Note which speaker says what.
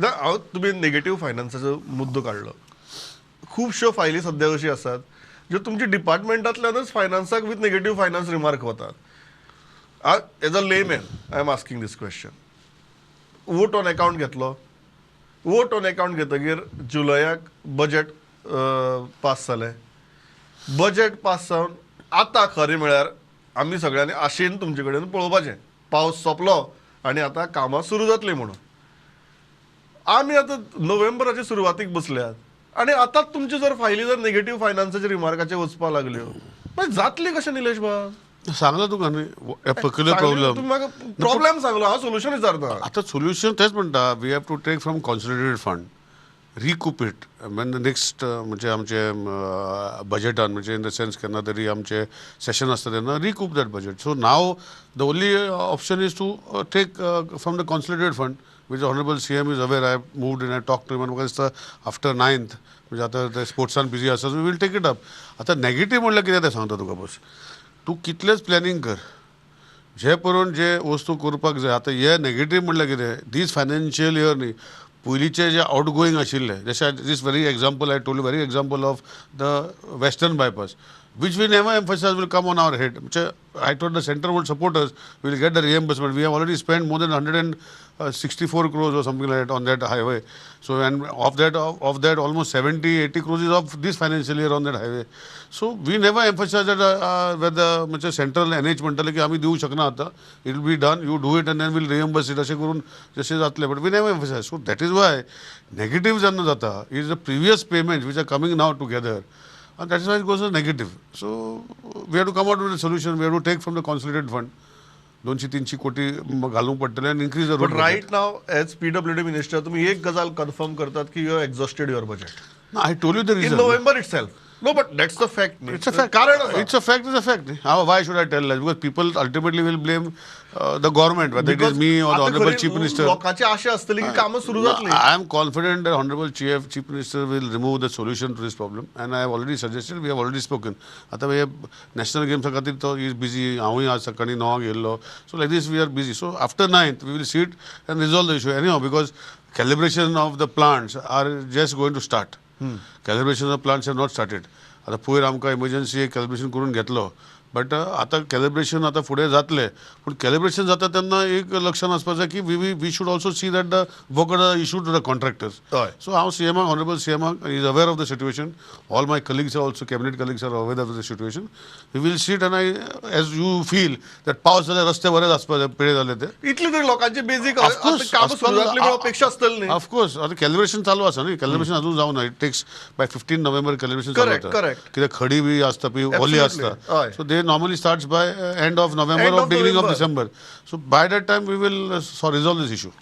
Speaker 1: ना हांव तुमी नेगेटीव फायनान्साचो मुद्दो काडलो. खुबश्यो फायली सद्या अशी आसात ज्यो तुमच्या डिपार्टमेंटांतल्यानच फायनान्साक विथ नेगेटीव फायनान्स रिमार्क वतात. As a layman I am asking this question. Vote on account घेतलो. वोट ऑन अकाउंट घेतकीर जुलयाक बजेट पास जालें. बजेट पास जावन आतां खरें म्हळ्यार आमी सगळ्यांनी आशेन तुमचे कडेन पळोवपाचें. पावस सोंपलो आनी आतां कामां सुरू जातलीं म्हणून. आमी आतां नोव्हेंबराच्या सुरवातीक बसल्यात आनी आतांच तुमच्यो जर फायली जर नेगेटीव फायनान्साच्या रिमार्काचे वचपाक लागल्यो मागीर जातली कशें निलेश बाब?
Speaker 2: सांगला तुका न्ही पर्क्युलर प्रॉब्लम.
Speaker 1: तुम्ही म्हाका प्रॉब्लेम सांगलो, हांव सोल्युशन विचारता.
Speaker 2: आता सोल्युशन तेच म्हणटा, we have to take from consolidated fund, recoup it when the next म्हणजे आमचे बजेटान म्हणजे इन द सेन्स केन्ना तरी आमचे सेशन आसता तेन्ना recoup that budget. So now the only option is to take from the consolidated fund which honourable CM is aware. I moved in, I talk to him. म्हाका दिसता after 9th म्हणजे आता ते स्पोर्ट्सान बिजी आसा, so we will take it up. आता negative म्हणल्यार कितें तें सांगता तुका बस. तूं कितलेंच प्लॅनिंग कर, जे पळोवन जे वस्तू करपाक जाय. आतां हे नेगेटीव म्हणल्यार कितें, दीस फायनान्शियल इयर न्ही, पयलींचे जे आउट गोईंग आशिल्ले, जशें this very example I told you, very example of the western bypass which we never emphasize will come on our head. I told the center will support us, we will get the reimbursement. We have already spent more than 164 crores or something like that on that highway. So and of that almost 70-80 crores is of this financial year on that highway. So we never emphasize that where the central NH म्हणटले की आम्ही देऊ शकना आता, it will be done, you do it and then we'll reimburse it असे करून जसे जातले. But we never emphasize. So that is why negative जेन्ना जाता is the previous payments which are coming now together. And that is why it goes as negative. So we have to come out with a solution. We have to take from the consolidated fund 200-300 कोटी घालूंक पडटले and increase the road
Speaker 1: But right now, as PWD minister, तुम्ही एक गजाल confirm करतात की you have exhausted your budget.
Speaker 2: No, I told you the reason.
Speaker 1: In November itself. No, but that's the fact.
Speaker 2: It's a fact.
Speaker 1: कारण आसा.
Speaker 2: It's a fact. It's a fact. How, why should I tell that? Because people ultimately will blame the government, whether it is me or the Honorable Chief Minister.
Speaker 1: लोकांची आशा असतली की कामं सुरू जातली.
Speaker 2: I am confident that Honorable Chief Minister will remove the solution to this problem, and I have already suggested. We have already spoken. आता हे national games खातीर तो is busy. हांवूय आज सकाळी 9 गेल्लो. So like this we are busy. So after 9th we will sit and resolve the issue anyhow, because calibration of the plants are just going to start. Calibration of plants have not started. आता पयर आमकां emergency calibration करून घेतलो, but आता calibration आता फुडें जातले. पूण कॅलिब्रेशन जाता तेन्ना एक लक्षान आसपाक जाय की we should also see that the work order issue to the contractors. So हांव CMाक, ऑनरेबल CMाक is aware of the situation. All my colleagues are also, cabinet colleagues are aware of the situation. We will sit and I as you feel that पावस जाल्यार रस्ते बरेच आसपाक जाय, पिळे जाले ते.
Speaker 1: इतली तरी लोकांची बेसिक कामं सुरू जातली म्हणून अपेक्षा असतली न्ही.
Speaker 2: ऑफकोर्स आता कॅलिब्रेशन चालू आसा न्ही, कॅलिब्रेशन अजून जावना. It takes by 15 November calibration चालू जाता.
Speaker 1: Correct.
Speaker 2: कित्याक खडी बी आसता पळय, ओली आसता. So they normally starts by end of November or beginning of December. So by that time we will resolve this issue.